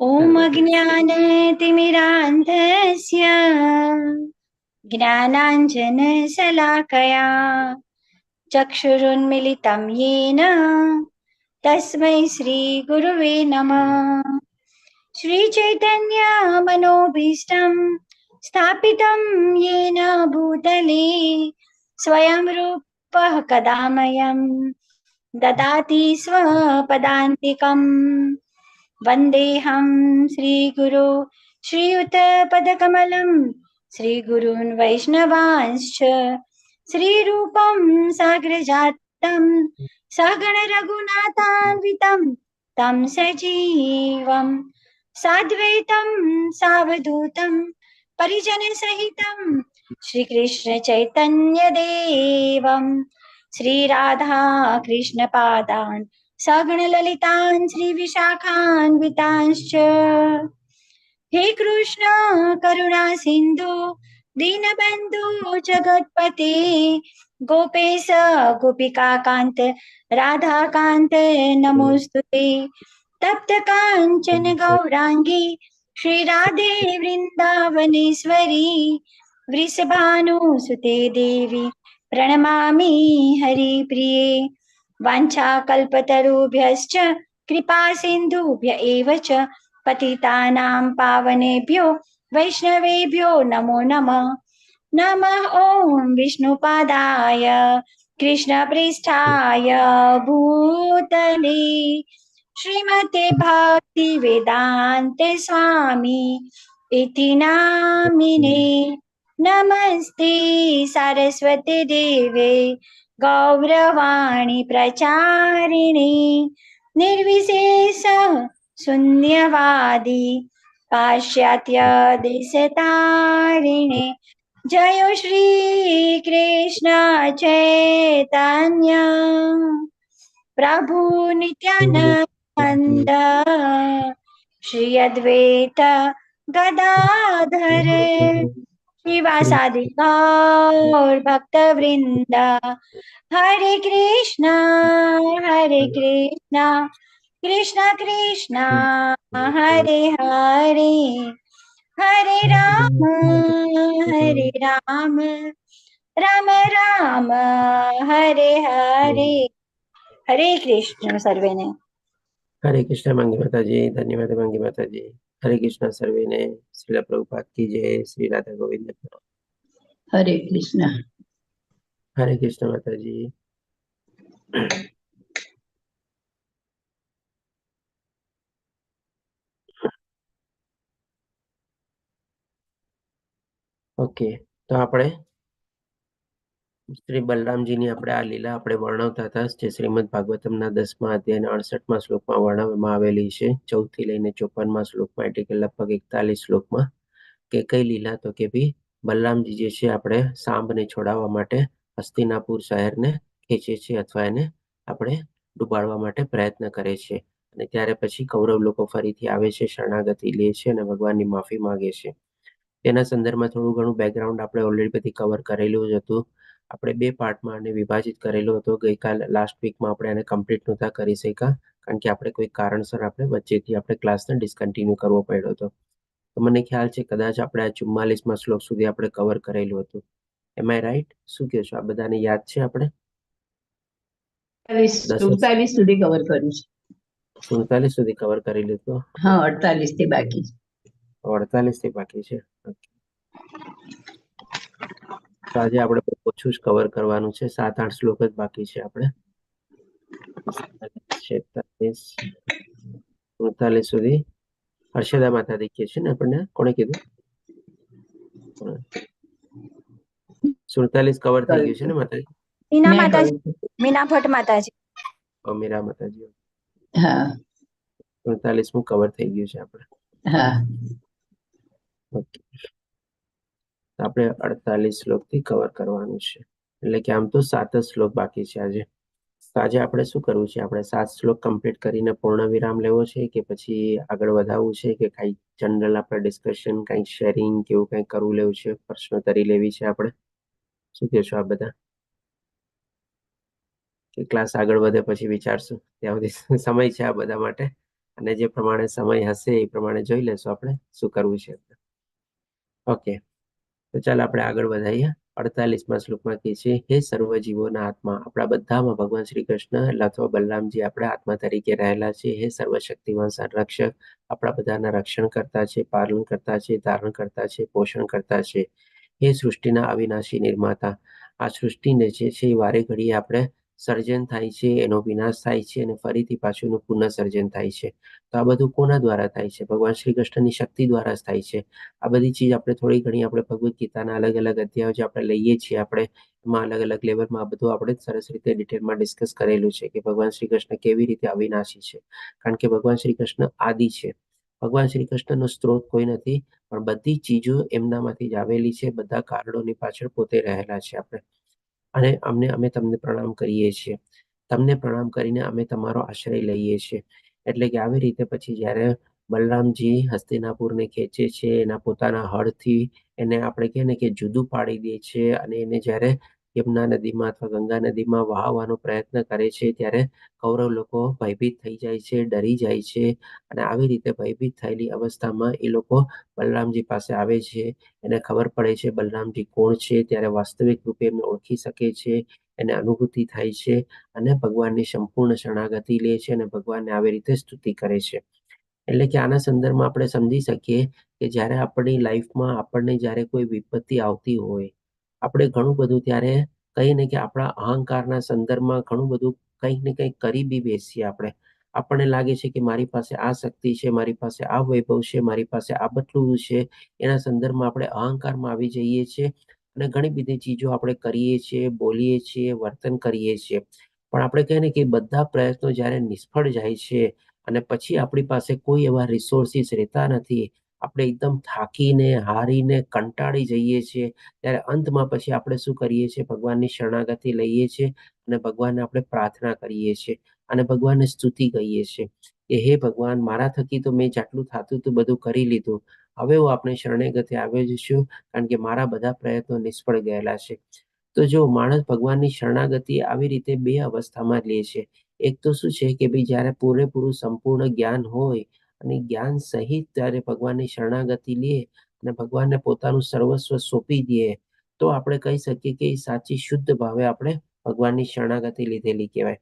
ॐ अज्ञानतिमिरान्धस्य ज्ञानाञ्जनशलाकया चक्षुरुन्मिलितं येन तस्मै श्रीगुरुवे नमः। श्रीचैतन्यमनोभीष्टं स्थापितं येन भूतले स्वयं रूपः कदा मह्यं ददाति स्वपदान्तिकम्। वन्देऽहं श्रीगुरो श्रीयुतपदकमलं श्रीगुरून् वैष्णवांश्च श्रीरूपं साग्रजातं सगणरघुनाथान्वितं तं सजीवं साद्वैतं सावधूतं परिजनसहितं श्रीकृष्णचैतन्यदेवं श्रीराधा कृष्णपादान् सगणललितान् श्रीविशाखान्वितांश्च। हे कृष्ण करुणा सिन्धु दीनबन्धु जगत्पते गोपेश गोपिकान्त राधाकान्त नमोस्तुते। तप्त काञ्चन गौराङ्गी श्रीराधे वृन्दावनेश्वरी वृषभानुसुते देवी प्रणमामि हरिप्रिये। वाञ्छाकल्पतरुभ्यश्च कृपा सिन्धुभ्य एव च पतितानां पावनेभ्यो वैष्णवेभ्यो नमो नमः। नमः ॐ विष्णुपादाय कृष्णपृष्ठाय भूतले श्रीमते भक्तिवेदान्ते स्वामी इति नामिने। नमस्ते सरस्वती देवे गौरवाणी प्रचारिणे निर्विशेष शून्यवादी पाश्चात्य देशतारिणे। जय श्री कृष्ण चैतन्य प्रभु नित्यानंद श्री अद्वैत गदाधर श्रीवासादि गौर भक्त वृंद। हरे कृष्णा कृष्ण कृष्ण हरे हरे हरे राम राम राम हरे हरे। हरे कृष्ण सर्वे ने। हरे कृष्ण मंगी माता जी। धन्यवाद मंगी माता जी। हरे कृष्ण सर्वे ने। श्रीला प्रभुपाद की जय। श्री राधा गोविंद। हरे कृष्ण। हरे कृष्ण माता जी। ओके, तो આપણે શ્રી બલરામજીની આપણે આ લીલા આપણે વર્ણવતા હતા, જે શ્રીમદ ભાગવતમના 10મા અધ્યાયના 68મા શ્લોકમાં વર્ણવવામાં આવેલી છે, 14 થી લઈને 54મા શ્લોકમાં, એટલે કે લગભગ 41 શ્લોકમાં. કે કઈ લીલા? તો કે ભાઈ બલરામજી જે છે આપણે સાંબને છોડાવવા માટે હસ્તિનાપુર શહેરને ખેંચે છે, અથવા એને આપણે ડૂબાડવા માટે પ્રયત્ન કરે છે. અને ત્યારે પછી કૌરવ લોકો ફરીથી આવે છે, શરણાગતિ લે છે અને ભગવાનની માફી માંગે છે. તેના સંદર્ભમાં થોડું ઘણું બેકગ્રાઉન્ડ આપણે ઓલરેડી બધી કવર કરેલું જ હતું. આપણે 2 પાર્ટમાં આને વિભાજિત કરેલું હતું. ગઈકાલે લાસ્ટ વીકમાં આપણે એને કમ્પ્લીટ નહોતા કરી શક્યા, કારણ કે આપણે કોઈ કારણસર આપણે વચ્ચેથી આપણે ક્લાસને ડિસકન્ટિન્યુ કરવો પડ્યો હતો. તો મને ખ્યાલ છે કદાચ આપણે આ 44મા શ્લોક સુધી આપણે કવર કરેલું હતું. એમ આઈ રાઈટ? શું કહો છો? આ બધાને યાદ છે? આપણે 47 સુધી કવર કર્યું છે. 47 સુધી કવર કરી લીધું. હા, 48 થી બાકી. 48 થી બાકી છે. તો આજે આપણે ઓછું જ કવર કરવાનું છે. 7-8 શ્લોક જ બાકી છે. આપણે 47 સુધી હર્ષદા માતા દેખીએ છીએ ને. આપણને કોણે કીધું? 47 કવર થઈ ગયું છે ને માતાજી? મીના માતાજી, મીના ભટ્ટ માતાજી. મીરા માતાજી. હા, 47મું કવર થઈ ગયું છે આપણે. હા. ઓકે, આપણે 48 શ્લોકથી કવર કરવાનું છે. એટલે કે આમ તો 7 જ શ્લોક બાકી છે આજે. તો આજે આપણે શું કરવું છે? આપણે 7 શ્લોક કમ્પ્લીટ કરીને પૂર્ણ વિરામ લેવો છે, કે પછી આગળ વધાવવું છે, કે કંઈ જનરલ આપણે ડિસ્કશન, કંઈ શેરિંગ કેવું કંઈ કરવું લેવું છે, પ્રશ્નોત્તરી લેવી છે આપણે? શું કહેશો આ બધા? કે ક્લાસ આગળ વધે પછી વિચારશું? ત્યાં સુધી સમય છે આ બધા માટે. અને જે પ્રમાણે સમય હશે એ પ્રમાણે જોઈ લેશું આપણે શું કરવું છે. ઓકે, તો ચાલો આપણે આગળ વધારીએ. 48મા શ્લોકમાં કહે છે, હે સર્વ જીવોના આત્મા, આપણા બધામાં ભગવાન શ્રી કૃષ્ણ અથવા બલરામજી આપણે આત્મા તરીકે રહેલા છે. હે સર્વશક્તિવાન સંરક્ષક, આપણા બધાના રક્ષણ કરતા છે, પાલન કરતા છે, ધારણ કરતા છે, પોષણ કરતા છે. હે સૃષ્ટિના અવિનાશી નિર્માતા, આ સૃષ્ટિને જે છે એ વારે ઘડીએ આપણે સર્જન થાય છે, એનો વિનાશ થાય છે અને ફરીથી પાછું એનું પુનઃસર્જન થાય છે. તો આ બધું કોના દ્વારા થાય છે? ભગવાન શ્રી કૃષ્ણની શક્તિ દ્વારા જ થાય છે. આ બધી ચીજ આપણે થોડી ઘણી આપણે ભગવદ્ ગીતાના અલગ અલગ અધ્યાયો જે આપણે લઈએ છીએ, આપણે એમાં અલગ અલગ લેવલમાં આ બધું આપણે સરસ રીતે ડિટેલમાં ડિસ્કસ કરેલું છે કે ભગવાન શ્રી કૃષ્ણ કેવી રીતે અવિનાશી છે. કારણ કે ભગવાન શ્રી કૃષ્ણ આદિ છે. ભગવાન શ્રી કૃષ્ણનો સ્ત્રોત કોઈ નથી, પણ બધી ચીજો એમનામાંથી જ આવેલી છે. બધા કારણોની પાછળ પોતે રહેલા છે આપણે. અને અમે તમને પ્રણામ કરીએ છીએ. તમને પ્રણામ કરીને અમે તમારો આશ્રય લઈએ છીએ. એટલે કે આવી રીતે પછી જ્યારે બલરામજી હસ્તિનાપુરને ખેંચે છે, એના પોતાના હળથી એને આપણે કહે ને કે જુદું પાડી દે છે, અને એને જ્યારે યમુના નદીમાં અથવા ગંગા નદીમાં વહાવવાનો પ્રયત્ન કરે છે, ત્યારે કૌરવ લોકો ભયભીત થઈ જાય છે, ડરી જાય છે. અને આવી રીતે ભયભીત થયેલી અવસ્થામાં એ લોકો બલરામજી પાસે આવે છે. એને ખબર પડે છે બલરામજી કોણ છે. ત્યારે વાસ્તવિક રૂપે એમને ઓળખી શકે છે, એને અનુભૂતિ થાય છે અને ભગવાનની સંપૂર્ણ શરણાગતિ લે છે અને ભગવાનને આવી રીતે સ્તુતિ કરે છે. એટલે કે આના સંદર્ભમાં આપણે સમજી શકીએ કે જ્યારે આપણી લાઈફમાં આપણને જ્યારે કોઈ વિપત્તિ આવતી હોય, આપણે ઘણું બધું ત્યારે કહીએ ને કે આપણા અહંકારના સંદર્ભમાં ઘણું બધું કંઈક ને કંઈક કરી બી બેસીએ આપણે. આપણને લાગે છે કે મારી પાસે આ શક્તિ છે, મારી પાસે આ વૈભવ છે, મારી પાસે આ બધું છે. એના સંદર્ભમાં આપણે અહંકારમાં આવી જઈએ છીએ અને ઘણી બધી ચીજો આપણે કરીએ છીએ, બોલીએ છીએ, વર્તન કરીએ છીએ. પણ આપણે કહીએ ને કે બધા પ્રયત્નો જ્યારે નિષ્ફળ જાય છે અને પછી આપણી પાસે કોઈ એવા રિસોર્સિસ રહેતા નથી, આપણે એકદમ થાકીને, હારીને, કંટાળી જઈએ છીએ, ત્યારે અંતમાં પછી આપણે શું કરીએ છીએ? ભગવાનની શરણાગતિ લઈએ છીએ અને ભગવાનને આપણે પ્રાર્થના કરીએ છીએ અને ભગવાનને સ્તુતિ કહીએ છીએ કે હે ભગવાન, મારા થકી તો મેં જેટલું થતું હતું બધું કરી લીધું. હવે હું આપણે શરણાગતિ આવ્યો છું, કારણ કે મારા બધા પ્રયત્નો નિષ્ફળ ગયેલા છે. તો જો માણસ ભગવાનની શરણાગતિ આવી રીતે બે અવસ્થામાં લે છે. એક તો શું છે કે ભાઈ જ્યારે પૂરેપૂરું સંપૂર્ણ જ્ઞાન હોય અને જ્ઞાન સહિત ત્યારે ભગવાનની શરણાગતિ લે અને ભગવાનને પોતાનું સર્વસ્વ સોંપી દે, તો આપણે કહી શકીએ કે એ સાચી શુદ્ધ ભાવે આપણે ભગવાનની શરણાગતિ લીધેલી કહેવાય.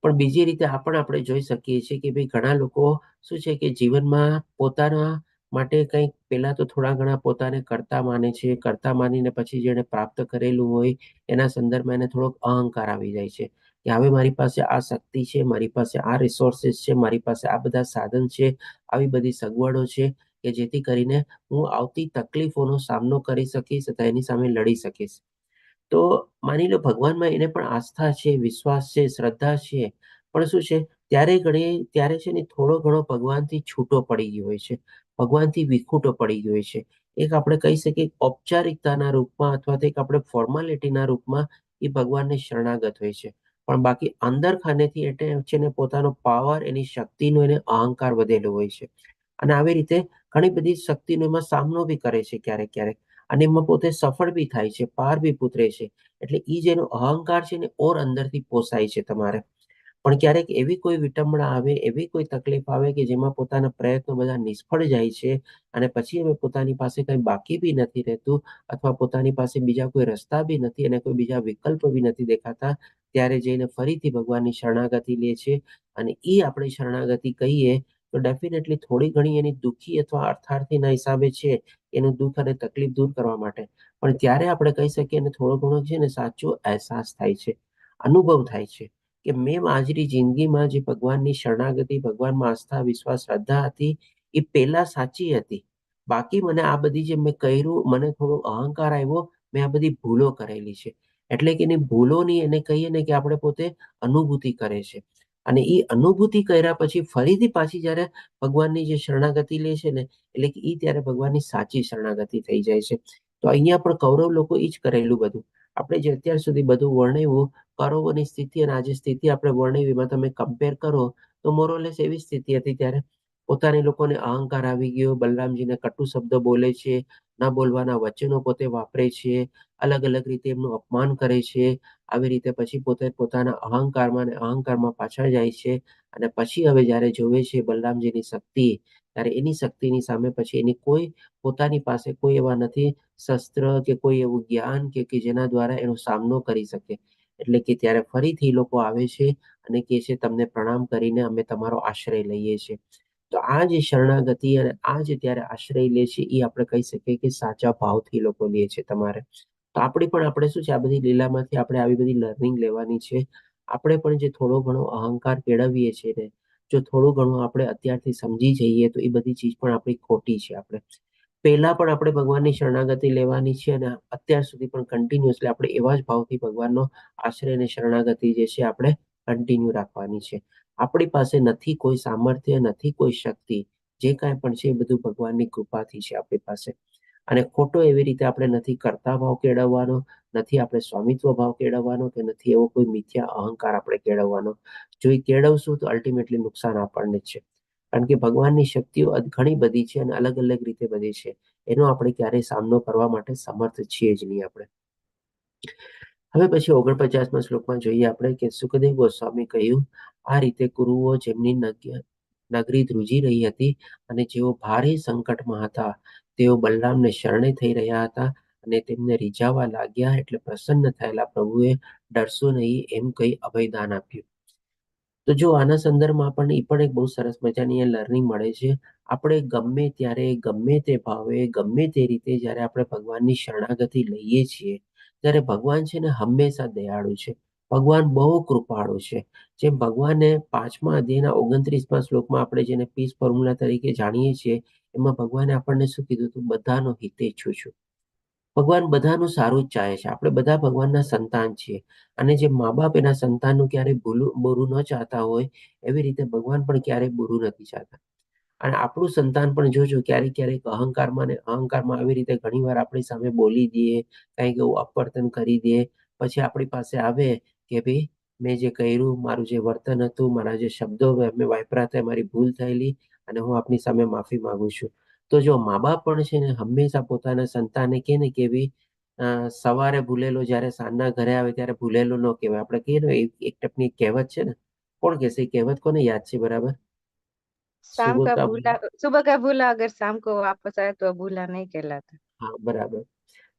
પણ બીજી રીતે આપણે જોઈ શકીએ છીએ કે ભાઈ ઘણા લોકો શું છે કે જીવનમાં પોતાના માટે કંઈક પહેલા તો થોડા ઘણા પોતાને કરતા માને છે. કરતા માનીને પછી જેને પ્રાપ્ત કરેલું હોય એના સંદર્ભમાં એને થોડોક અહંકાર આવી જાય છે કે હવે મારી પાસે આ શક્તિ છે, મારી પાસે આ રિસોર્સિસ છે, મારી પાસે આ બધા સાધન છે, આવી બધી સગવડો છે કે જેથી કરીને હું આવતી તકલીફોનો સામનો કરી શકીશ તથા એની સામે લડી શકીશ. તો માની લો ભગવાનમાં એને પણ આસ્થા છે, વિશ્વાસ છે, શ્રદ્ધા છે, પણ શું છે ત્યારે છે ને થોડો ઘણો ભગવાનથી છૂટો પડી ગયો હોય છે, ભગવાનથી વિખૂટો પડી ગયો હોય છે. એક આપણે કહી શકીએ ઔપચારિકતાના રૂપમાં અથવા તો એક આપણે ફોર્માલિટીના રૂપમાં એ ભગવાનને શરણાગત હોય છે. પણ બાકી અંદર ખાનેથી એટલે છે ને પોતાનો પાવર, એની શક્તિનો એને અહંકાર વધેલો હોય છે. અને આવી રીતે ઘણી બધી શક્તિનો એમાં સામનો બી કરે છે ક્યારેક ક્યારેક, અને એમાં પોતે સફળ બી થાય છે, પાર બી ઉતરે છે. એટલે એ જેનો અહંકાર છે ને ઓર અંદરથી પોસાય છે તમારે. પણ ક્યારેક એવી કોઈ વિટંબણા આવે, એવી કોઈ તકલીફ આવે કે જેમાં પોતાના પ્રયત્નો બધા નિષ્ફળ જાય છે અને પછી હવે પોતાની પાસે કંઈ બાકી બી નથી રહેતું અથવા પોતાની પાસે બીજા કોઈ રસ્તા બી નથી અને કોઈ બીજા વિકલ્પ બી નથી દેખાતા, ત્યારે જઈને ફરીથી ભગવાનની શરણાગતિ લે છે. અને એ આપણે શરણાગતિ કહીએ તો ડેફિનેટલી થોડી ઘણી એની દુઃખી અથવા અર્થાર્થીના હિસાબે છે, એનું દુઃખ અને તકલીફ દૂર કરવા માટે. પણ ત્યારે આપણે કહી શકીએ અને થોડો ઘણો છે ને સાચો અહેસાસ થાય છે, અનુભવ થાય છે કે મેં આજની જિંદગીમાં જે ભગવાનની શરણાગતિ, ભગવાનમાં આસ્થા, વિશ્વાસ, શ્રદ્ધા હતી એ પહેલા સાચી હતી. બાકી મને આ બધી જે મેં કર્યું, મને થોડો અહંકાર આવ્યો, મેં આ બધી ભૂલો કરેલી છે. એટલે કે એની ભૂલોની એને કહીએ ને કે આપણે પોતે અનુભૂતિ કરે છે. અને એ અનુભૂતિ કર્યા પછી ફરીથી પાછી જ્યારે ભગવાનની જે શરણાગતિ લે છે ને, એટલે કે એ ત્યારે ભગવાનની સાચી શરણાગતિ થઈ જાય છે. તો અહીંયા પણ કૌરવ લોકો એ જ કરેલું બધું. આપણે જે અત્યાર સુધી બધું વર્ણવ્યું, કૌરવોની સ્થિતિ અને આજે સ્થિતિ આપણે વર્ણવી, એમાં તમે કમ્પેર કરો તો મોરોલેસ એવી સ્થિતિ હતી ત્યારે. પોતાની લોકોને અહંકાર આવી ગયો, બલરામજીને કટુ શબ્દો બોલે છે, ના બોલવાના વચનો પોતે વાપરે છે, અલગ અલગ રીતે એમનું અપમાન કરે છે, આવી રીતે પછી પોતે પોતાના અહંકારમાં અને અહંકારમાં પાછળ જાય છે. અને પછી હવે જ્યારે જોવે છે બલરામજીની શક્તિ, ત્યારે એની શક્તિની સામે પછી એની કોઈ પોતાની પાસે કોઈ એવા નથી શસ્ત્ર કે કોઈ એવું જ્ઞાન કે જેના દ્વારા એનો સામનો કરી શકે. એટલે કે ત્યારે ફરીથી લોકો આવે છે અને કહે છે તમને પ્રણામ કરીને અમે તમારો આશ્રય લઈએ છીએ. તો આ જે શરણાગતિ અને આ જે ત્યારે આશ્રય લે છે એ આપણે કહી શકીએ કે સાચા ભાવથી લોકો લે છે તમારે. તો આપણે શું છે આ બધી લીલામાંથી આપણે આવી બધી લર્નિંગ લેવાની છે. આપણે પણ જે થોડો ઘણો અહંકાર કેળવીએ છીએ ને, જો થોડું ઘણું આપણે અત્યારથી સમજી જઈએ તો એ બધી ચીજ પણ આપણી ખોટી છે. આપણે પહેલા પણ આપણે ભગવાનની શરણાગતિ લેવાની છે અને અત્યાર સુધી પણ કન્ટિન્યુઅસલી આપણે એવા જ ભાવથી ભગવાનનો આશ્રય અને શરણાગતિ જે છે આપણે કન્ટિન્યુ રાખવાની છે. આપણી પાસે નથી કોઈ સામર્થ્ય, નથી કોઈ શક્તિ, જે કાંઈ પણ છે એ બધું ભગવાનની કૃપાથી છે આપણી પાસે. અને ખોટો એવી રીતે આપણે નથી કર્તા ભાવ કેળવવાનો, નથી આપણે સ્વામિત્વ ભાવ કેળવવાનો, કે નથી એવો કોઈ મિથ્યા અહંકાર આપણે કેળવવાનો. જો એ કેળવશું તો અલ્ટિમેટલી નુકસાન આપણને જ છે. કારણ કે ભગવાનની શક્તિઓ ઘણી બધી છે અને અલગ અલગ રીતે બધી છે. એનો આપણે ક્યારેય સામનો કરવા માટે સમર્થ છીએ જ નહીં આપણે. હવે પછી 49મા શ્લોકમાં જોઈએ આપણે કે સુખદેવ ગોસ્વામી કહ્યું, આ રીતે કુરુઓ જેમની નગરી ધ્રુજી રહી હતી અને જેઓ ભારે સંકટમાં હતા, તેઓ બલરામને શરણે થઈ રહ્યા હતા અને તેમને રીઝાવા લાગ્યા. એટલે પ્રસન્ન થયેલા પ્રભુએ ડરશો નહીં એમ કહી અભયદાન આપ્યું. તો જો આના સંદર્ભમાં આપણને એ પણ એક બહુ સરસ મજાની લર્નિંગ મળે છે. આપણે ગમે ત્યારે, ગમે તે ભાવે, ગમે તે રીતે જ્યારે આપણે ભગવાનની શરણાગતિ લઈએ છીએ, ત્યારે ભગવાન છે ને હંમેશા દયાળુ છે. ભગવાન બહુ કૃપાળુ છે. જેમ ભગવાને 5મા અધ્યાયના 29મા શ્લોકમાં આપણે જેને પીસ ફોર્મ્યુલા તરીકે જાણીએ છીએ, એમાં ભગવાને આપણને શું કીધું હતું? બધાનો હિત ઈચ્છું છું. ભગવાન બધાનું સારું જ ચાહે છે. આપણે બધા ભગવાનના સંતાન છીએ. અને જે મા બાપ એના સંતાનનું ક્યારેય બુરું ન ચાહતા હોય, એવી રીતે ભગવાન પણ ક્યારેય બુરું નથી ચાહતા. અને આપણું સંતાન પણ જોજો ક્યારેક અહંકારમાં ને અહંકારમાં આવી રીતે ઘણીવાર આપણી સામે બોલી દઈએ, કંઈક એવું અપવર્તન કરી દઈએ, પછી આપણી પાસે આવે કે ભાઈ મેં જે કર્યું, મારું જે વર્તન હતું, મારા જે શબ્દો મેં વાપર્યા હતા, મારી ભૂલ થયેલી અને હું આપની સામે માફી માંગુ છું. તો જો મા બાપ પણ છે ને હંમેશા પોતાના સંતાનને કહે ને કે ભાઈ સવારે ભૂલેલો જ્યારે સાંજના ઘરે આવે ત્યારે ભૂલેલો ન કહેવાય. આપણે કહીએ ને એક ટાઈપની કહેવત છે ને, કોણ કહેશે? એ કહેવત કોને યાદ છે બરાબર? शाम का સુબહ भूला, सुबह का भूला अगर शाम को वापस आए तो भूला नहीं कहलाता. હા, બરાબર.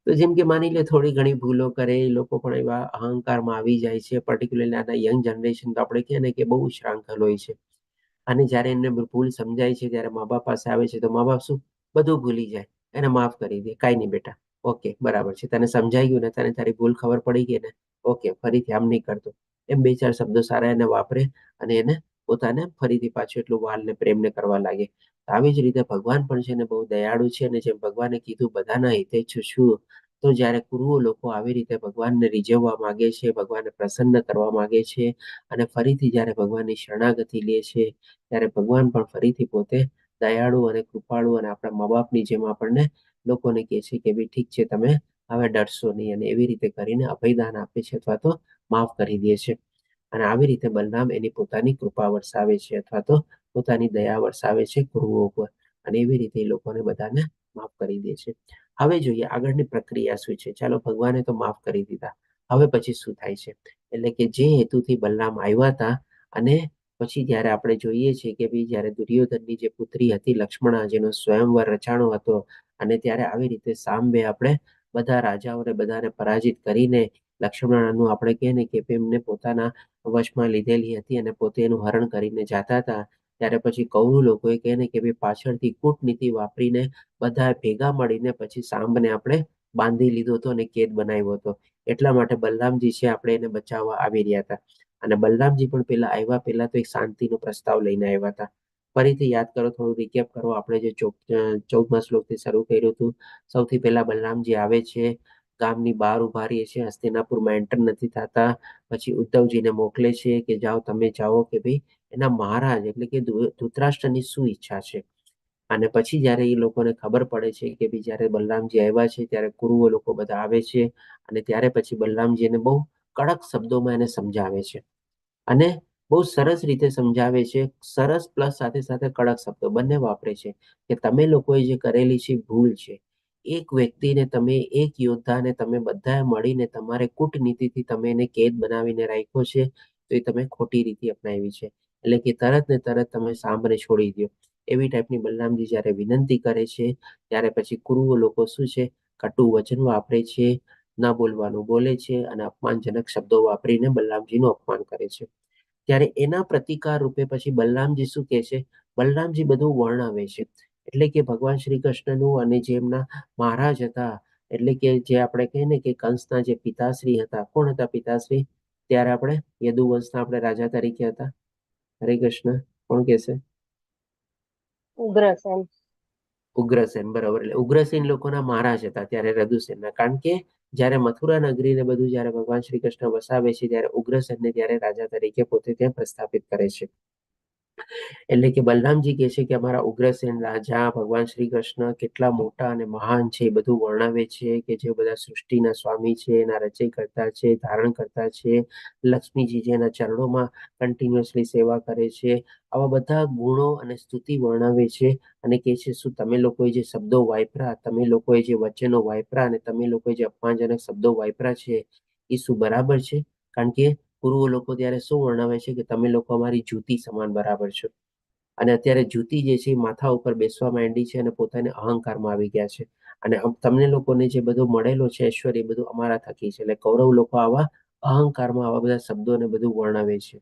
તો જેમ કે માની લે થોડી ઘણી ભૂલો કરે, એ લોકો પણ એવા અહંકારમાં આવી જાય છે. પર્ટિક્યુલરલી આના યંગ જનરેશન તો આપણે કહીએ ને કે બહુ શ્રાંકલ હોય છે. અને જ્યારે એમને ભૂલ સમજાય છે ત્યારે મા બાપ પાસે આવે છે તો મા બાપ શું બધું ભૂલી જાય, એને માફ કરી દે. કાંઈ નહીં બેટા, ઓકે બરાબર છે, તને સમજાઈ ગયું ને, તને તારી ભૂલ ખબર પડી ગઈ ને, ઓકે ફરીથી આમ નહીં કરતો. એમ બે ચાર શબ્દો સારા એને વાપરે અને એને પોતાને ફરીથી પાછું એટલું વાલ ને પ્રેમને કરવા લાગે. આવી જ રીતે ભગવાન પણ છે ને બહુ દયાળુ છે. અને જેમ ભગવાને કીધું બધાના હિતેચ્છુ છું, તો જ્યારે કુરુઓ લોકો આવી રીતે ભગવાનને રીઝવવા માંગે છે, ભગવાનને પ્રસન્ન કરવા માંગે છે અને ફરીથી જ્યારે ભગવાનની શરણાગતિ લે છે, ત્યારે ભગવાન પણ ફરીથી પોતે દયાળુ અને કૃપાળુ અને આપણા મા બાપની જેમ આપણને લોકોને કહે છે કે ભાઈ ઠીક છે, તમે હવે ડરશો નહીં. અને એવી રીતે કરીને અભયદાન આપે છે અથવા તો માફ કરી દે છે. અને આવી રીતે બલરામ એની પોતાની કૃપા વરસાવે છે અથવા તો પોતાની દયા વરસાવે છે કુરુઓ ઉપર. અને એવી રીતે એ લોકોને બધાને માફ કરી દે છે. હવે જોઈએ આગળની પ્રક્રિયા શું છે. ચાલો, ભગવાને તો માફ કરી દીધા, હવે પછી શું થાય છે? એટલે કે જે હેતુથી બલરામ આવ્યા હતા, અને પછી જ્યારે આપણે જોઈએ છીએ કે ભાઈ જ્યારે દુર્યોધનની જે પુત્રી હતી લક્ષ્મણા, જેનો સ્વયંવર રચાણો હતો, અને ત્યારે આવી રીતે સામવે આપણે બધા રાજાઓને બધાને પરાજિત કરીને લક્ષ્મણનું આપણે કહીએ ને કે એમને પોતાના વશમાં લીધેલી હતી અને પોતે એનું હરણ કરીને જાતા હતા, ત્યારે પછી કૌરવ લોકોએ કહે ને કે ભાઈ પાછળથી કૂટનીતિ વાપરીને બધા ભેગા મળીને પછી સાંબને આપણે બાંધી લીધો હતો અને કેદ બનાવ્યો હતો. એટલા માટે બલરામજી છે આપણે એને બચાવવા આવી રહ્યા હતા. અને બલરામજી પણ પેલા આવ્યા પહેલા તો એક શાંતિનો પ્રસ્તાવ લઈને આવ્યા હતા. ફરીથી યાદ કરો, થોડું રિકેપ કરો. આપણે જે 14મા શ્લોકથી શરૂ કર્યું હતું, સૌથી પહેલા બલરામજી આવે છે, ગામની બહાર ઉભા રહે છે, હસ્તિનાપુરમાં એન્ટર નથી થતા. પછી ઉદ્ધવજીને મોકલે છે કે જાઓ, તમે જાઓ કે ભાઈ એના મહારાજ એટલે કે ધૃતરાષ્ટ્રની શું ઈચ્છા છે. અને પછી જ્યારે એ લોકોને ખબર પડે છે કે ભાઈ જ્યારે બલરામજી આવ્યા છે ત્યારે કુરુઓ લોકો બધા આવે છે, અને ત્યારે પછી બલરામજી એને બહુ કડક શબ્દોમાં એને સમજાવે છે. અને બહુ સરસ રીતે સમજાવે છે. સરસ પ્લસ સાથે સાથે કડક શબ્દો બંને વાપરે છે કે તમે લોકોએ જે કરેલી છે ભૂલ છે, એક વ્યક્તિને તમે, એક યોદ્ધાને તમે બધાએ મળીને તમારે કૂટનીતિથી તમે એને કેદ બનાવીને રાખ્યો છે, તો એ તમે ખોટી રીતિ અપનાવી છે. એટલે કે તરત ને તરત તમે સાંભળે છોડી દો, એવી ટાઈપની બલરામજી જ્યારે વિનંતી કરે છે, ત્યારે પછી કુરુઓ લોકો શું છે, કટુ વચન વાપરે છે, ન બોલવાનું બોલે છે, અને અપમાનજનક શબ્દો વાપરીને બલરામજીનું અપમાન કરે છે. ત્યારે એના પ્રતિકાર રૂપે પછી બલરામજી શું કહે છે, બલરામજી બધું વર્ણવે છે. એટલે કે ભગવાન શ્રી કૃષ્ણનું અને જે એમના મહારાજ હતા, એટલે કે જે આપણે કહીએ ને કે કંસના જે પિતાશ્રી હતા, કોણ હતા પિતાશ્રી? ત્યારે આપણે યદુવંશના આપણે રાજા તરીકે હતા. હરે કૃષ્ણ, કોણ કહેશે? ઉગ્રસેન. ઉગ્રસેન, બરાબર. એટલે ઉગ્રસેન લોકોના મહારાજ હતા ત્યારે રઘુસેનના, કારણ કે જ્યારે મથુરા નગરીને બધું જ્યારે ભગવાન શ્રી કૃષ્ણ વસાવે છે, ત્યારે ઉગ્રસેનને ત્યારે રાજા તરીકે પોતે ત્યાં પ્રસ્થાપિત કરે છે. એટલે કે બલરામજી કહે છે કે અમારા ઉગ્રસેન રાજા ભગવાન શ્રી કૃષ્ણ કેટલા મોટા અને મહાન છે, એ બધું વર્ણવે છે, કે જે બધા સૃષ્ટિના સ્વામી છે, એના રચયકર્તા છે, ધારણ કરતા છે, લક્ષ્મીજી જેના ચરણોમાં કન્ટિન્યુઅસલી સેવા કરે છે, આવા બધા ગુણો અને સ્તુતિ વર્ણવે છે. અને કહે છે શું તમે લોકોએ જે શબ્દો વાપરા, તમે લોકોએ જે વચનો વાપરા, અને તમે લોકોએ જે અપમાનજનક શબ્દો વાપરા છે, એ શું બરાબર છે? કારણ કે પૂર્વ લોકો ત્યારે શું વર્ણવે છે કે તમે લોકો અમારી જૂતી સમાન બરાબર છો. અને અત્યારે જૂતી જે છે એ માથા ઉપર બેસવા માંડી છે અને પોતાને અહંકારમાં આવી ગયા છે. અને તમને લોકોને જે બધું મળેલો છે ઐશ્વર્ય, બધું અમારા થકી છે. એટલે કૌરવ લોકો આવા અહંકારમાં આવા બધા શબ્દોને બધું વર્ણવે છે.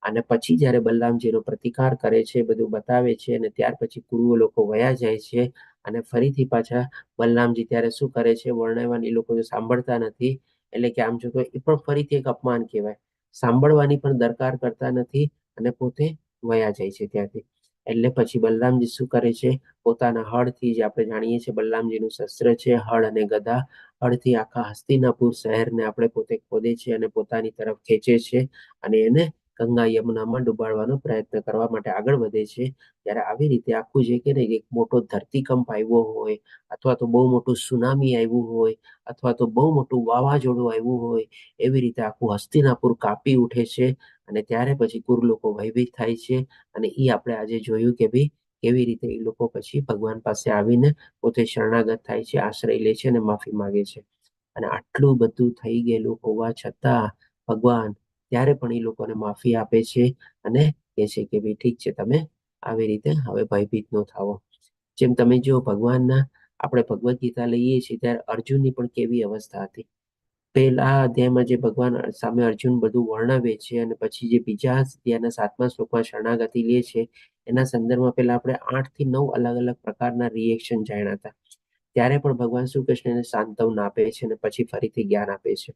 અને પછી જ્યારે બલરામજીનો પ્રતિકાર કરે છે, બધું બતાવે છે, અને ત્યાર પછી કુરુઓ લોકો વયા જાય છે, અને ફરીથી પાછા બલરામજી ત્યારે શું કરે છે, વર્ણવવાની એ લોકો સાંભળતા નથી. એટલે કે આમ જો તો એ પણ ફરીથી એક અપમાન કહેવાય, સાંભળવાની પણ દરકાર કરતા નથી, અને પોતે વયા જાય છે ત્યાંથી. એટલે પછી બલરામજી શું કરે છે, પોતાના હળથી, જે આપણે જાણીએ છીએ બલરામજીનું શસ્ત્ર છે હળ અને ગદા, હળથી આખા હસ્તિનાપુર શહેરને આપણે પોતે ખોદે છે અને પોતાની તરફ ખેંચે છે, અને એને ગંગા યમુનામાં ડુબાડવાનો પ્રયત્ન કરવા માટે આગળ વધે છે. ત્યારે આવી રીતે આખું જે કે ને એક મોટો ધરતીકંપ આવ્યો હોય, અથવા તો બહુ મોટું સુનામી આવ્યું હોય, અથવા તો બહુ મોટું વાવાઝોડું આવ્યું હોય, એવી રીતે આખું હસ્તિનાપુર કાપી ઉઠે છે. અને ત્યારે પછી કુર લોકો ભયભીત થાય છે. અને એ આપણે આજે જોયું કે ભાઈ કેવી રીતે એ લોકો પછી ભગવાન પાસે આવીને પોતે શરણાગત થાય છે, આશ્રય લે છે અને માફી માંગે છે. અને આટલું બધું થઈ ગયેલું હોવા છતાં ભગવાન ત્યારે પણ એ લોકોને માફી આપે છે, અને કહે છે કે ભાઈ ઠીક છે, તમે આવી રીતે હવે ભયભીત ન થાવો. જેમ તમે જો ભગવાનના આપણે ભગવદ્ ગીતા લઈએ છીએ, ત્યારે અર્જુનની પણ કેવી અવસ્થા હતી. પહેલા અધ્યાયમાં જે ભગવાન સામે અર્જુન બધું વર્ણવે છે, અને પછી જે બીજા અધ્યાયના 7મા શ્લોકમાં શરણાગતિ લે છે, એના સંદર્ભમાં પહેલા આપણે 8 થી 9 અલગ અલગ પ્રકારના રિએક્શન જાણ્યા હતા. ત્યારે પણ ભગવાન શ્રી કૃષ્ણ એને સાંત્વના આપે છે, અને પછી ફરીથી જ્ઞાન આપે છે.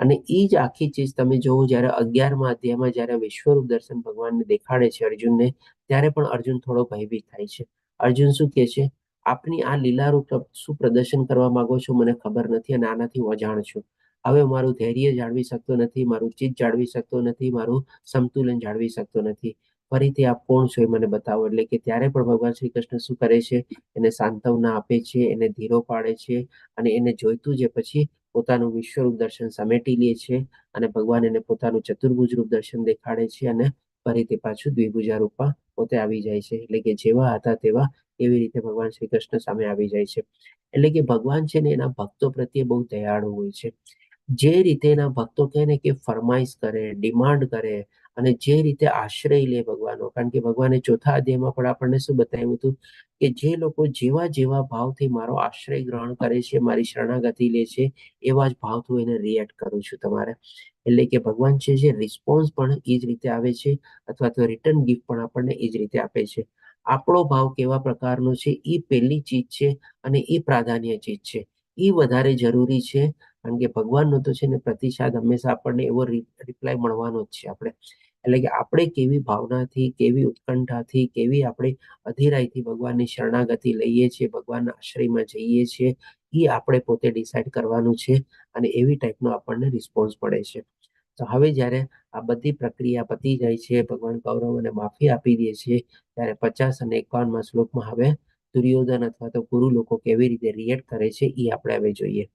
અને એ જ આખી ચીજ તમે જોવો, જ્યારે 11મા અધ્યાયમાં જ્યારે વિશ્વરૂપ દર્શન ભગવાનને દેખાડે છે અર્જુનને, ત્યારે પણ અર્જુન થોડો ભયભીત થાય છે. અર્જુન શું કહે છે, આપની આ લીલારૂપ શું પ્રદર્શન કરવા માંગો છો મને ખબર નથી, અને આનાથી હું અજાણ છું. હવે મારું ધૈર્ય જાળવી શકતો નથી, મારું ચિત્ત જાળવી શકતો નથી, મારું સંતુલન જાળવી શકતો નથી. ફરીથી આપ કોણ છો એ મને બતાવો. એટલે કે ત્યારે પણ ભગવાન શ્રી કૃષ્ણ શું કરે છે, એને સાંત્વના આપે છે, એને ધીરો પાડે છે, અને એને જોઈતું જે પછી પોતાનું વિશ્વરૂપ દર્શન સમેટી લે છે, અને ભગવાન એને પોતાનું ચતુર્ભુજ રૂપ દર્શન દેખાડે છે, અને ફરીથી પાછું દ્વિભુજા રૂપમાં પોતે આવી જાય છે. એટલે કે જેવા હતા તેવા એવી રીતે ભગવાન શ્રી કૃષ્ણ સામે આવી જાય છે. એટલે કે ભગવાન છે ને એના ભક્તો પ્રત્યે બહુ દયાળુ હોય છે. જે રીતે એના ભક્તો કહે ને કે ફરમાઈશ કરે, ડિમાન્ડ કરે, અને જે રીતે આશ્રય લે ભગવાનનો, કારણ કે ભગવાને ચોથા અધ્યાયમાં પણ આપણને શું બતાવ્યું હતું, કે જે લોકો જેવા જેવા ભાવથી મારો આશ્રય ગ્રહણ કરે છે, મારી શરણાગતિ લે છે, એવા જ ભાવથી હું એને રિએક્ટ કરું છું તમારે. એટલે કે ભગવાન છે જે રિસ્પોન્સ પણ એ જ રીતે આવે છે, અથવા તો રિટર્ન ગિફ્ટ પણ આપણને એ જ રીતે આપે છે. આપણો ભાવ કેવા પ્રકારનો છે એ પહેલી ચીજ છે, અને એ પ્રાધાન્ય ચીજ છે, એ વધારે જરૂરી છે. કારણ કે ભગવાનનો તો છે ને પ્રતિસાદ હંમેશા આપણને એવો રિપ્લાય મળવાનો જ છે આપણે. એટલે કે આપણે કેવી ભાવનાથી, કેવી ઉત્કંઠાથી, કેવી આપણે અધીરાઈથી ભગવાનની શરણાગતિ લઈએ છીએ, ભગવાનના આશ્રયમાં જઈએ છીએ, એ આપણે પોતે ડિસાઈડ કરવાનું છે, અને એવી ટાઈપનો આપણને રિસ્પોન્સ મળે છે. તો હવે જ્યારે આ બધી પ્રક્રિયા પતી જાય છે, ભગવાન કૌરવોને માફી આપી દે છે, ત્યારે 50 અને 51મા શ્લોકમાં હવે દુર્યોધન અથવા તો ગુરુ લોકો કેવી રીતે રિએક્ટ કરે છે એ આપણે હવે જોઈએ.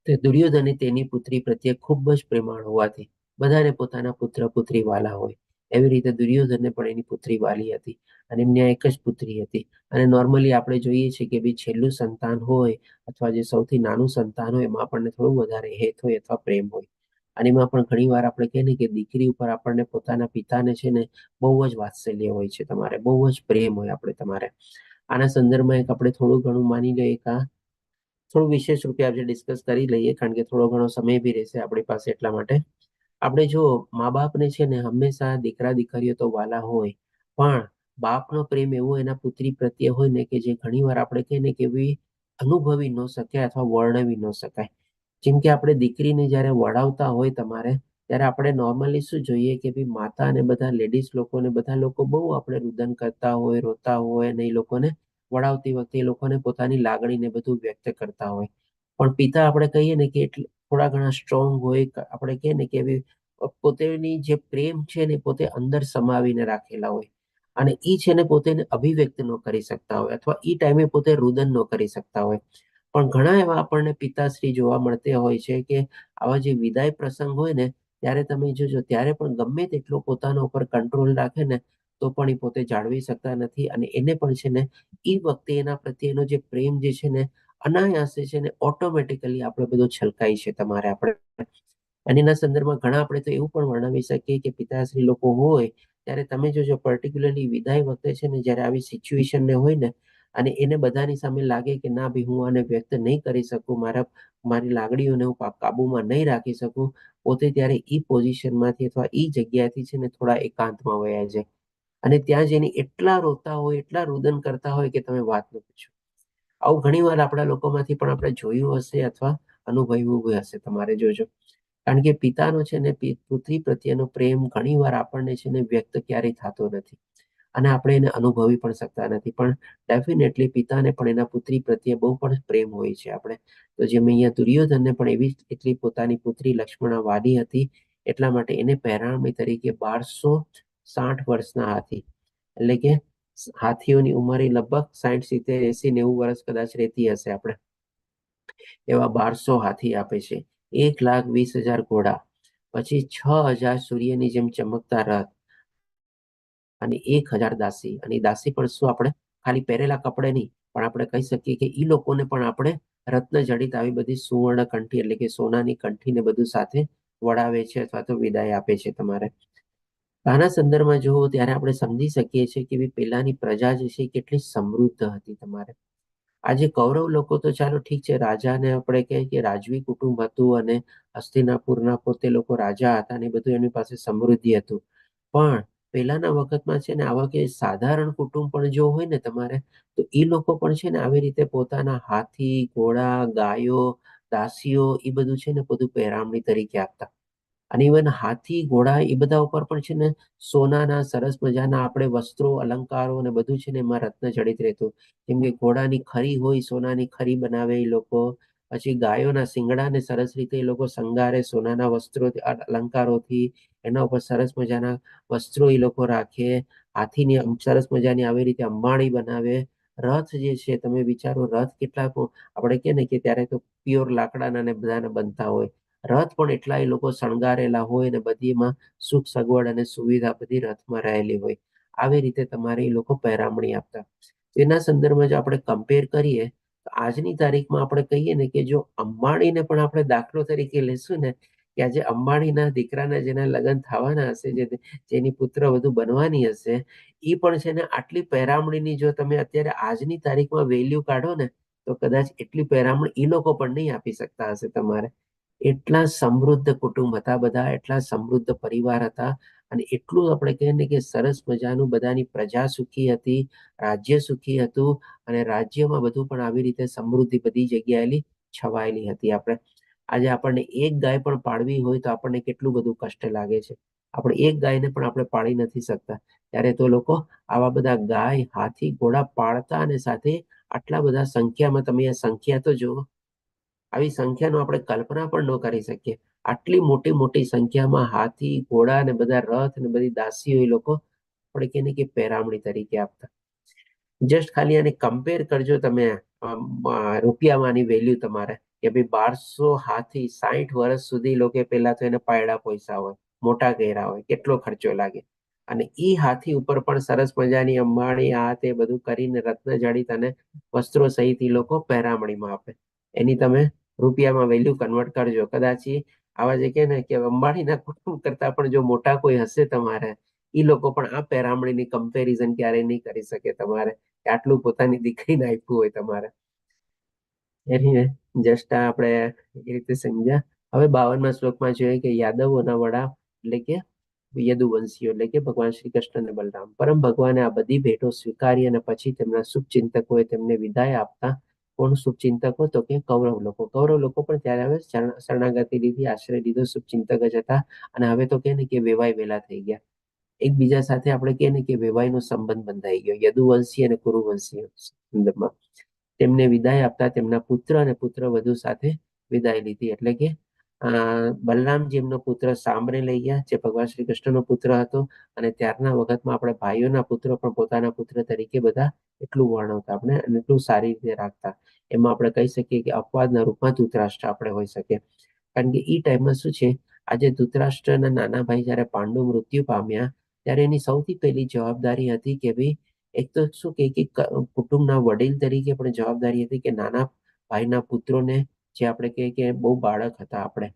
તો દુર્યોધને તેની પુત્રી પ્રત્યે ખૂબ જ પ્રેમાળ હોવાથી બધાને પોતાના પુત્ર પુત્રી વાલા હોય, એવી રીતે દુર્યોધનને પણ એની પુત્રી વાલી હતી અને એમને એક જ પુત્રી હતી. અને નોર્મલી આપણે જોઈએ છીએ કે ભાઈ છેલ્લું સંતાન હોય અથવા જે સૌથી નાનું સંતાન હોય એમાં આપણને થોડું વધારે હેત હોય અથવા પ્રેમ હોય. અને એમાં પણ ઘણી વાર આપણે કહીએ ને કે દીકરી ઉપર આપણને પોતાના પિતાને છે ને બહુ જ વાત્સલ્ય હોય છે, તમારે બહુ જ પ્રેમ હોય આપણે તમારે. આના સંદર્ભમાં એક આપણે થોડું ઘણું માની લઈએ કે થોડું વિશેષ રૂપે આપણે ડિસ્કસ કરી લઈએ, કારણ કે થોડો ઘણો સમય બી રહેશે આપણી પાસે. એટલા માટે આપણે જો મા બાપને છે ને હંમેશા દીકરા દીકરીઓ તો વાલા હોય, પણ બાપનો પ્રેમ એવો એના પુત્રી પ્રત્યે હોય ને કે જે ઘણી વાર આપણે કહીએ ને કે અનુભવી ન શકાય અથવા વર્ણવી ન શકાય. જેમ કે આપણે દીકરીને જ્યારે વડાવતા હોય તમારે, ત્યારે આપણે નોર્મલી શું જોઈએ કે ભાઈ માતા અને બધા લેડીઝ લોકોને બધા લોકો બહુ આપણે રુદન કરતા હોય, રોતા હોય અને એ લોકોને વડાવતી વખતે એ લોકોને પોતાની લાગણીને બધું વ્યક્ત કરતા હોય. પણ પિતા આપણે કહીએ ને કે થોડા ઘણા સ્ટ્રોંગ હોય, આપણે કહીએ ને કે પોતેની જે પ્રેમ છે ને પોતે અંદર સમાવીને રાખેલા હોય અને ઈ છે ને પોતે અભિવ્યક્ત ન કરી શકતા હોય અથવા ઈ ટાઈમે પોતે રુદન ન કરી શકતા હોય. પણ ઘણા એવા આપણને પિતાશ્રી જોવા મળતા હોય છે કે આવા જે વિદાય પ્રસંગ હોય ને ત્યારે તમે જોજો ત્યારે પણ ગમે તેટલો પોતાના ઉપર કંટ્રોલ રાખે ને તો પણ એ પોતે જાળવી શકતા નથી અને એને પણ છે ને એ વખતે એના પ્રત્યેનો જે પ્રેમ જે છે ને અનાયાસે છે ને ઓટોમેટિકલી આપણે બધું છલકાય છે તમારે આપણે. અને એના સંદર્ભમાં ઘણા આપણે તો એવું પણ વર્ણવી શકીએ કે પિતાશ્રી લોકો હોય ત્યારે તમે જોજો પર્ટિક્યુલરલી વિદાય વખતે છે ને જયારે આવી સિચ્યુએશન ને હોય ને અને એને બધાની સામે લાગે કે ના ભાઈ હું આને વ્યક્ત નહીં કરી શકું, મારી લાગણીઓને હું કાબુમાં નહીં રાખી શકું, પોતે ત્યારે ઈ પોઝિશનમાંથી અથવા ઈ જગ્યાથી છે ને થોડા એકાંતમાં વયા જાય અને ત્યાં જઈને એટલા રોતા હોય, એટલા રુદન કરતા હોય કે તમે વાત ન પૂછો. આવું ઘણી વાર આપણા લોકોમાંથી પણ આપણે જોયું હશે અથવા અનુભવ્યું હશે. તમારે જોજો, કારણ કે પિતાનો છે ને પુત્રી પ્રત્યેનો પ્રેમ ઘણી વાર આપણને છે ને વ્યક્ત ક્યારેય થતો નથી અને આપણે એને અનુભવી પણ શકતા નથી. પણ ડેફિનેટલી પિતાને પણ એના પુત્રી પ્રત્યે બહુ પણ પ્રેમ હોય છે આપણે. તો જેમ અહીંયા દુર્યોધનને પણ એવી એટલી પોતાની પુત્રી લક્ષ્મણા વાલી હતી, એટલા માટે એને પહેરામણી તરીકે 1260 વર્ષના હાથી, એટલે કે હાથીઓની ઉંમર લગભગ 60, 70, 80, 90 વર્ષ કદાચ રહેતી હશે આપણે, એવા 1200 હાથી આપે છે, 1,20,000 ઘોડા, પછી 6,000 સૂર્યની જેમ ચમકતા રથ અને 1,000 દાસી. અને દાસી પણ શું આપણે ખાલી પહેરેલા કપડે નહીં, પણ આપણે કહી શકીએ કે ઈ લોકોને પણ આપણે રત્ન જડિત આવી બધી સુવર્ણ કંઠી એટલે કે સોનાની કંઠીને બધું સાથે વડાવે છે અથવા તો વિદાય આપે છે તમારે. આના સંદર્ભમાં જુઓ ત્યારે આપણે સમજી શકીએ છીએ કે પેલાની પ્રજા જે છે કેટલી સમૃદ્ધ હતી તમારે. આજે કૌરવ લોકો તો ચાલો ઠીક છે, રાજાને આપણે કહે કે રાજવી કુટુંબ હતું અને હસ્તિનાપુરના પોતે લોકો રાજા હતા ને બધું એની પાસે સમૃદ્ધિ હતું. પણ પહેલાના વખતમાં છે ને આવા કે સાધારણ કુટુંબ પણ જો હોય ને તમારે, તો એ લોકો પણ છે ને આવી રીતે પોતાના હાથી, ઘોડા, ગાયો, દાસીઓ એ બધું છે ને બધું પહેરામણી તરીકે આપતા. અને ઇવન હાથી, ઘોડા એ બધા ઉપર પણ છે ને સોનાના સરસ મજાના આપણે વસ્ત્રો, અલંકારો અને બધું છે ને એમાં રત્ન જડિત રહેતું. કેમ કે ઘોડાની ખરી હોય, સોનાની ખરી બનાવે એ લોકો. પછી ગાયોના શિંગડાને સરસ રીતે એ લોકો શણગારે સોનાના વસ્ત્રો, અલંકારોથી. એના ઉપર સરસ મજાના વસ્ત્રો એ લોકો રાખે. હાથીની સરસ મજાની આવી રીતે અંબાણી બનાવે. રથ જે છે તમે વિચારો, રથ કેટલા આપણે કે ને કે ત્યારે તો પ્યોર લાકડાના ને બધાના બનતા હોય. રથ પણ એટલા એ લોકો શણગારેલા હોય ને બધીમાં સુખ સગવડ અને સુવિધા બધી રથમાં રહેલી હોય. આવી રીતે તમારે એ લોકો પહેરામણી આપતા. એના સંદર્ભમાં જો આપણે કમ્પેર કરીએ તો આજની તારીખમાં આપણે કહીએ ને કે જો અંબાણીને પણ આપણે દાખલો તરીકે લેશું ને કે આજે અંબાણીના દીકરાના જેના લગ્ન થવાના હશે, જેની પુત્ર વધુ બનવાની હશે, એ પણ છે ને આટલી પહેરામણીની જો તમે અત્યારે આજની તારીખમાં વેલ્યુ કાઢો ને તો કદાચ એટલી પહેરામણી એ લોકો પણ નહીં આપી શકતા હશે તમારે. એટલા સમૃદ્ધ કુટુંબ હતા બધા, એટલા સમૃદ્ધ પરિવાર હતા અને એટલું આપણે કહીએ ને કે સરસ મજાનું બધાની પ્રજા સુખી હતી, રાજ્ય સુખી હતું અને રાજ્યમાં બધું પણ આવી રીતે સમૃદ્ધિ બધી જગ્યાએ છવાયેલી હતી. આજે આપણને એક ગાય પણ પાળવી હોય તો આપણને કેટલું બધું કષ્ટ લાગે છે. આપણે એક ગાયને પણ આપણે પાળી નથી શકતા, ત્યારે તો લોકો આવા બધા ગાય, હાથી, ઘોડા પાળતા અને સાથે આટલા બધા સંખ્યામાં, તમે આ સંખ્યા તો જુઓ, આવી સંખ્યાનો આપણે કલ્પના પણ ન કરી શકીએ. આટલી મોટી મોટી સંખ્યામાં હાથી, ઘોડા ને બધા રથ ને બધી દાસીઓ એ લોકો આપણે કહે કે પહેરામણી તરીકે આપતા. જસ્ટ ખાલી આને કમ્પેર કરજો તમે રૂપિયામાંની વેલ્યુ તમારે કે ભાઈ 1200 હાથી 60 વર્ષ સુધી લોકો પેલા તો એને પાયડા પૈસા હોય, મોટા ઘેરા હોય, કેટલો ખર્ચો લાગે અને ઈ હાથી ઉપર પણ સરસ મજાની અંબાણી આ તે બધું કરીને રત્ન જડિત અને વસ્ત્રો સહિત ઈ લોકો પહેરામણીમાં આપે. એની તમે રૂપિયામાં વેલ્યુ કન્વર્ટ કરજો. કદાચ આવા જે કે ને કે અંબાણીના કુટુંબ કરતા પણ જો મોટા કોઈ હશે તમારે, ઈ લોકો પણ આ પહેરામણીની કમ્પેરિઝન ક્યારેય નહીં કરી શકે તમારે, આટલું પોતાની દીકરીને આપ્યું હોય તમારે. એની જસ્ટ આપણે એ રીતે સમજ્યા. હવે 52મા શ્લોકમાં જોઈએ કે યાદવોના વડા એટલે કે યદુવંશીઓ એટલે કે ભગવાન શ્રી કૃષ્ણ અને બલરામ. પરમ ભગવાને આ બધી ભેટો સ્વીકારી અને પછી તેમના શુભચિંતકોએ તેમને વિદાય આપતા. કોણ શુભચિંતકો? તો કે કૌરવ લોકો. કૌરવ લોકો પણ ત્યારે હવે શરણાગતિ લીધી, આશ્રય લીધો, શુભચિંતક જ હતા. અને હવે તો કે ને કે વેવાય વેલા થઈ ગયા. એકબીજા સાથે આપણે કહે ને કે વેવાયનો સંબંધ બંધાઈ ગયો, યદુવંશી અને કુરુવંશી સંદર્ભમાં. તેમને વિદાય આપતા તેમના પુત્ર અને પુત્ર વધુ સાથે વિદાય લીધી. એટલે કે બલરામજી એમનો પુત્ર સાંબને લઈ ગયા, જે ભગવાન શ્રી કૃષ્ણનો પુત્ર હતો. અને ત્યારના વખતમાં આપણે ભાઈઓના પુત્રો પણ પોતાના પુત્ર તરીકે બધા એટલું વર્ણવતા આપણે, અને એટલું સારી રીતે રાખતા. એમાં આપણે કહી શકીએ કે અપવાદના રૂપમાં ધૃતરાષ્ટ્ર આપણે હોઈ શકીએ. કારણ કે ઈ ટાઈમમાં શું છે, આજે ધૃતરાષ્ટ્રના નાના ભાઈ જયારે પાંડુ મૃત્યુ પામ્યા, ત્યારે એની સૌથી પહેલી જવાબદારી હતી કે ભાઈ, એક તો શું કે કુટુંબના વડીલ તરીકે પણ જવાબદારી હતી કે નાના ભાઈના પુત્રોને, જે આપણે કહીએ કે બહુ બાળક હતા આપણે,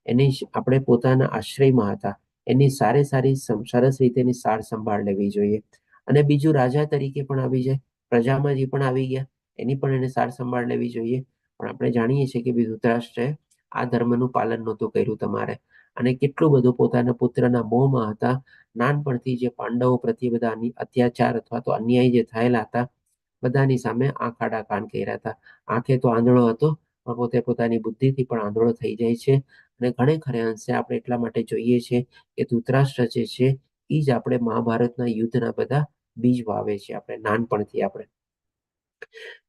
એની આપણે પોતાના આશ્રયમાં હતા, એની સારી સરસ રીતે એની સાર સંભાળ લેવી જોઈએ. અને બીજું રાજા તરીકે પણ આવી જાય, પ્રજામાં જે પણ આવી ગયા, એની પણ એને સાર સંભાળ લેવી જોઈએ. પણ આપણે જાણીએ છીએ કે ધૃતરાષ્ટ્રએ આ ધર્મનું પાલન નહોતું કર્યું તમારે, અને કેટલું બધું પોતાના પુત્રના મોહમાં હતા. નાનપણથી જે પાંડવો પ્રત્યે બધા અત્યાચાર અથવા તો અન્યાય જે થયેલા હતા, બધાની સામે આંખ આડા કાન કર્યા હતા. આંખે તો આંધળો હતો, પણ પોતે પોતાની બુદ્ધિથી પણ આંધળો થઈ જાય છે. અને ઘણે ખરે અંશે આપણે એટલા માટે જોઈએ છીએ કે ધૃતરાષ્ટ્ર જે છે એ જ આપણે મહાભારતના યુદ્ધના બધા બીજ વાવે છે આપણે નાનપણથી આપણે.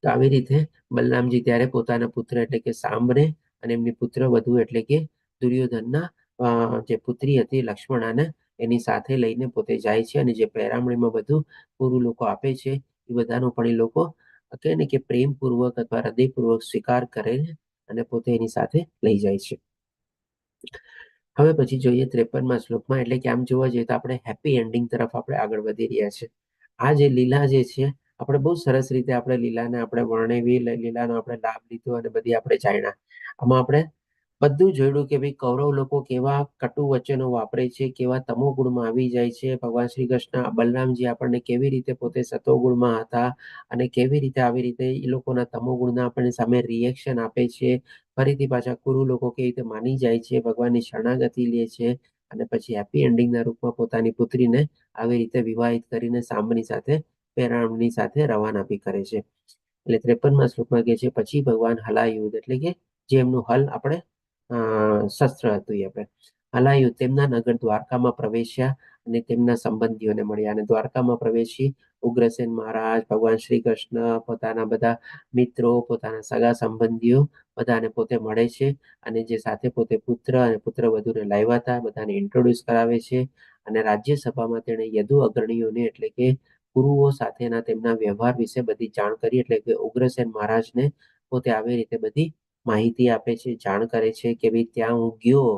તો આવી રીતે બલરામજી ત્યારે પોતાના પુત્ર એટલે કે સાંબને અને એમની પુત્ર વધુ એટલે કે દુર્યોધનના જે પુત્રી હતી લક્ષ્મણાને એની સાથે લઈને પોતે જાય છે. અને જે પહેરામણીમાં બધું પૂરું લોકો આપે છે, એ બધાનો પણ એ લોકો કહે ને કે પ્રેમપૂર્વક અથવા હૃદયપૂર્વક સ્વીકાર કરે અને પોતે એની સાથે લઈ જાય છે. હવે પછી જોઈએ 53મા શ્લોકમાં, એટલે કે આમ જોવા જઈએ તો આપણે હેપી એન્ડિંગ તરફ આપણે આગળ વધી રહ્યા છે. આ જે લીલા જે છે, આપણે બહુ સરસ રીતે આપણે લીલાને આપણે વર્ણવી, લીલાનો આપણે લાભ લીધો અને બધી આપણે જાણ્યા. આમાં આપણે બધું જોયું કે ભાઈ કૌરવ લોકો કેવા કટુ વચનો વાપરે છે, કેવા તમો ગુણમાં આવી જાય છે. ભગવાન શ્રી કૃષ્ણ બલરામજી આપણને કેવી રીતે પોતે સતોગુણમાં હતા, અને કેવી રીતે આવી રીતે એ લોકોના તમો ગુણના આપણને સામે રિએક્શન આપે છે. ફરીથી પાછા કુરુ લોકો કેવી રીતે માની જાય છે, ભગવાનની શરણાગતિ લે છે, અને પછી હેપી એન્ડિંગના રૂપમાં પોતાની પુત્રીને આવી રીતે વિવાહિત કરીને સાંબની સાથે પહેરામણી સાથે રવાના બી કરે છે. એટલે 53મા શ્લોકમાં કહે છે, પછી ભગવાન હલાયુધ એટલે કે જે એમનું હલ આપણે શસ્ત્ર હતું, એ આપણે હલાયુધ તેમના નગર દ્વારકામાં પ્રવેશ્યા અને તેમના સંબંધીઓને મળ્યા. અને દ્વારકામાં પ્રવેશી ઉગ્રસેન મહારાજ, ભગવાન શ્રી કૃષ્ણ, પોતાના બધા મિત્રો, પોતાના સગા સંબંધીઓ બધાને પોતે મળે છે. અને જે સાથે પોતે પુત્ર અને પુત્ર વધુને લાવ્યા હતા, બધાને ઇન્ટ્રોડ્યુસ કરાવે છે. અને રાજ્યસભામાં તેણે યદુ અગ્રણીઓને એટલે કે ગુરુઓ સાથેના તેમના વ્યવહાર વિશે બધી જાણ કરી. એટલે કે ઉગ્રસેન મહારાજને પોતે આવી રીતે બધી માહિતી આપે છે, જાણ કરે છે કે ભાઈ ત્યાં હું ગયો,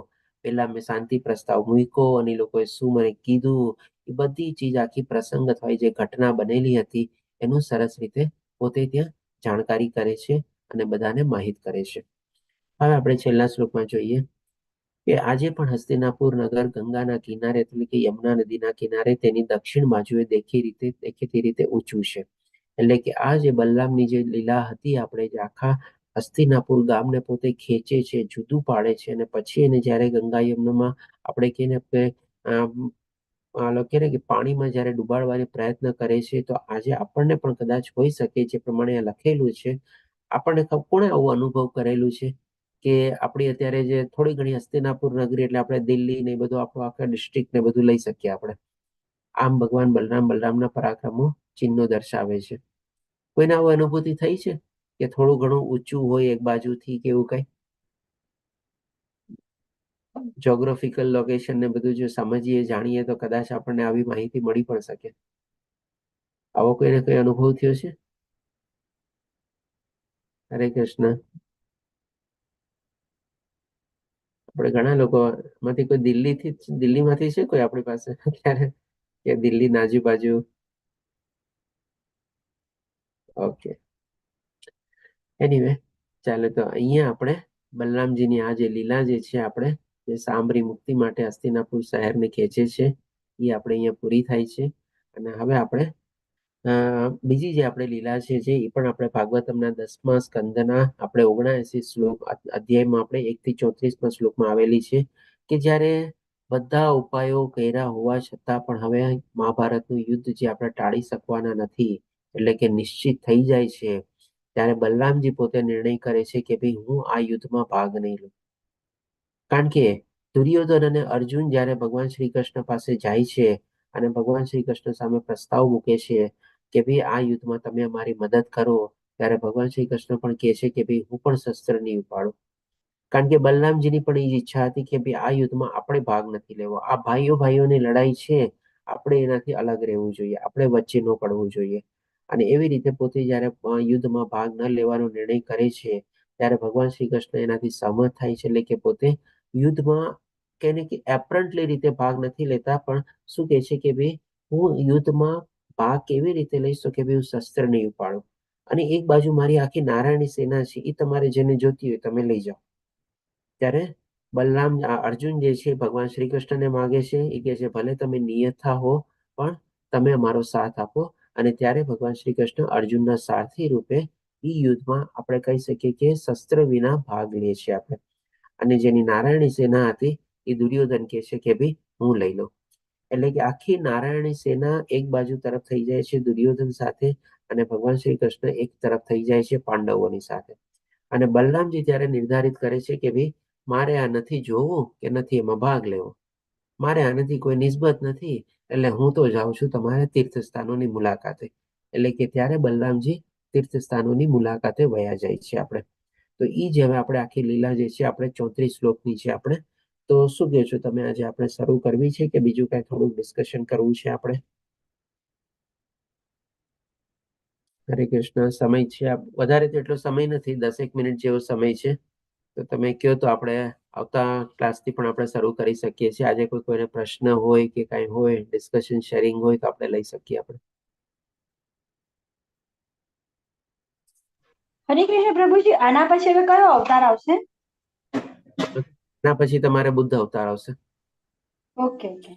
પેલા મેં શાંતિ પ્રસ્તાવ મૂક્યો અને લોકોએ શું મને કીધું, એ બધી ચીજ આખી પ્રસંગ અથવા જે ઘટના બનેલી હતી એનું સરસ રીતે પોતે ત્યાં જાણકારી કરે છે અને બધાને માહિત કરે છે. હવે આપણે છેલ્લા શ્લોકમાં જોઈએ કે આજે પણ હસ્તિનાપુર નગર ગંગાના કિનારે એટલે કે યમુના નદીના કિનારે તેની દક્ષિણ બાજુએ દેખીતી રીતે ઊંચું છે. એટલે કે આ જે બલરામની જે લીલા હતી, આપણે જે આખા હસ્તિનાપુર ગામને પોતે ખેંચે છે, જુદું પાડે છે, અને પછી એને જ્યારે ગંગા યમુનામાં આપણે કહીએ ને કે પાણીમાં જ્યારે ડુબાડવાનો પ્રયત્ન કરે છે, તો આજે આપણને પણ કદાચ હોઈ શકે જે પ્રમાણે લખેલું છે, આપણને કોણે આવું અનુભવ કરેલું છે કે આપણી અત્યારે જે થોડી ઘણી હસ્તિનાપુર નગરી એટલે આપણે દિલ્હી ને બધું આપણું આખા ડિસ્ટ્રિક્ટ ને બધું લઈ શકીએ આપણે. આમ ભગવાન બલરામના પરાક્રમો ચિહ્નો દર્શાવે છે. કોઈને આવું અનુભૂતિ થઈ છે કે થોડું ઘણું ઊંચું હોય એક બાજુથી કે એવું કઈ? જોગ્રાફિકલ લોકેશન ને બધું જો સમજીએ, જાણીએ તો કદાચ આપણને આવી માહિતી મળી પણ શકે. આવો કોઈને કઈ અનુભવ થયો છે? હરે કૃષ્ણ. આપણે ઘણા લોકો માંથી કોઈ દિલ્હીમાંથી છે કોઈ આપણી પાસે? ક્યારે કે દિલ્હીના આજુબાજુ? ઓકે, એનીવે ચાલો તો અહીંયા આપણે બલરામજીની આ જે લીલા જે છે આપણે જે સાંભરી મુક્તિ માટે હસ્તિનાપુર શહેરને ખેંચે છે એ આપણે અહીંયા પૂરી થાય છે. અને હવે આપણે બીજી જે આપણે લીલા છે જે એ પણ આપણે ભાગવતમના 10મા સ્કંદના આપણે 79 શ્લોક અધ્યાયમાં આપણે 1 થી 34મા શ્લોકમાં આવેલી છે કે જ્યારે બધા ઉપાયો કર્યા હોવા છતાં પણ હવે મહાભારતનું યુદ્ધ જે આપણે ટાળી શકવાના નથી એટલે કે નિશ્ચિત થઈ જાય છે ત્યારે બલરામજી પોતે નિર્ણય કરે છે કે ભાઈ હું આ યુદ્ધમાં ભાગ નહીં લઉં. કારણ કે દુર્યોધન અને અર્જુન જ્યારે ભગવાન શ્રી કૃષ્ણ પાસે જાય છે અને ભગવાન શ્રી કૃષ્ણ સામે પ્રસ્તાવ મૂકે છે કે ભાઈ આ યુદ્ધમાં તમે અમારી મદદ કરો, ત્યારે ભગવાન શ્રી કૃષ્ણ પણ કહે છે કે ભાઈ હું પણ શસ્ત્ર નહીં ઉપાડું. કારણ કે બલરામજીની પણ એ ઈચ્છા હતી કે ભાઈ આ યુદ્ધમાં આપણે ભાગ નથી લેવો, આ ભાઈઓની લડાઈ છે, આપણે એનાથી અલગ રહેવું જોઈએ, આપણે વચ્ચે ન પડવું જોઈએ. અને એવી રીતે પોતે જ્યારે યુદ્ધમાં ભાગ ન લેવાનો નિર્ણય કરે છે ત્યારે ભગવાન શ્રી કૃષ્ણ એનાથી સહમત થાય છે. એટલે કે પોતે યુદ્ધમાં કે એપરન્ટલી રીતે ભાગ નથી લેતા, પણ શું કહે છે કે ભાઈ હું યુદ્ધમાં ભાગ કેવી રીતે લઈશ તો કે ભાઈ હું શસ્ત્ર નહીં ઉપાડું અને એક બાજુ મારી આખી નારાયણી સેના છે એ તમારે જેને જોતી હોય તમે લઈ જાઓ. ત્યારે બલરામ અર્જુન જે છે ભગવાન શ્રી કૃષ્ણને માગે છે, એ કહે છે ભલે તમે નિયથા હો પણ તમે અમારો સાથ આપો. અને ત્યારે ભગવાન શ્રી કૃષ્ણ અર્જુનના સારથી રૂપે એ યુદ્ધમાં આપણે કહી શકીએ કે શસ્ત્ર વિના ભાગ લે છે આપણે. અને જેની નારાયણી સેના હતી એ દુર્યોધન કહે છે કે ભાઈ હું લઈ લઉં. એટલે કે આખી નારાયણી સેના એક બાજુ તરફ થઈ જાય છે દુર્યોધન સાથે અને ભગવાન શ્રી કૃષ્ણ એક તરફ થઈ જાય છે પાંડવોની સાથે. અને બલરામજી ત્યારે નિર્ધારિત કરે છે કે ભાઈ મારે આ નથી જોવું કે નથી એમાં ભાગ લેવો, મારે આનાથી કોઈ નિસ્બત નથી, એટલે હું તો જાઉં છું તમારે તીર્થસ્થાનોની મુલાકાતે. એટલે કે ત્યારે બલરામજી તીર્થસ્થાનોની મુલાકાતે વયા જાય છે આપણે. તો એ જ હવે આપણે આખી લીલા જે છે આપણે 34 શ્લોકની છે આપણે. તો શું કહો છો તમે, આજે આપણે શરૂ કરવી છે કે બીજું કઈ થોડું ડિસ્કશન કરવું છે આપણે? હરે કૃષ્ણ. સમય છે વધારે તો એટલો સમય નથી, 10 મિનિટ જેવો સમય છે. તો તમે કહો તો આપણે આવતા ક્લાસથી પણ આપણે શરૂ કરી શકીએ છીએ. આજે કોઈને પ્રશ્ન હોય કે કઈ હોય ડિસ્કશન શેરિંગ હોય તો આપણે લઈ શકીએ આપણે. હરે કૃષ્ણ પ્રભુજી, આના પછી હવે કયો અવતાર આવશે? ના પછી તમારે બુદ્ધ અવતાર આવશે. Okay okay.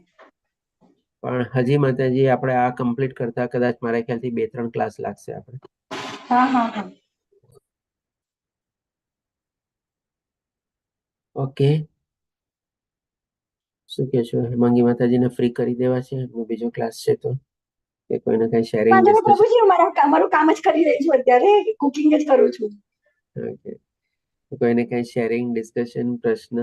પણ હજી માતાજી આપણે આ કમ્પ્લીટ કરતા કદાચ મારા ખ્યાલથી 2-3 ક્લાસ લાગશે આપણે. હા હા હા. ઓકે, શું કે છો હેમાંગી માતાજીને ફ્રી કરી દેવા છે? બીજો ક્લાસ છે તો કે કોઈને કઈ શેરિંગ વાંધો નહીં ડિસ્કશન? પ્રભુજી, મારું કામ જ કરી રહી છું અત્યારે, કુકિંગ જ કરું છું. ઓકે, કોઈને કઈ શેરિંગ ડિસ્કશન પ્રશ્ન?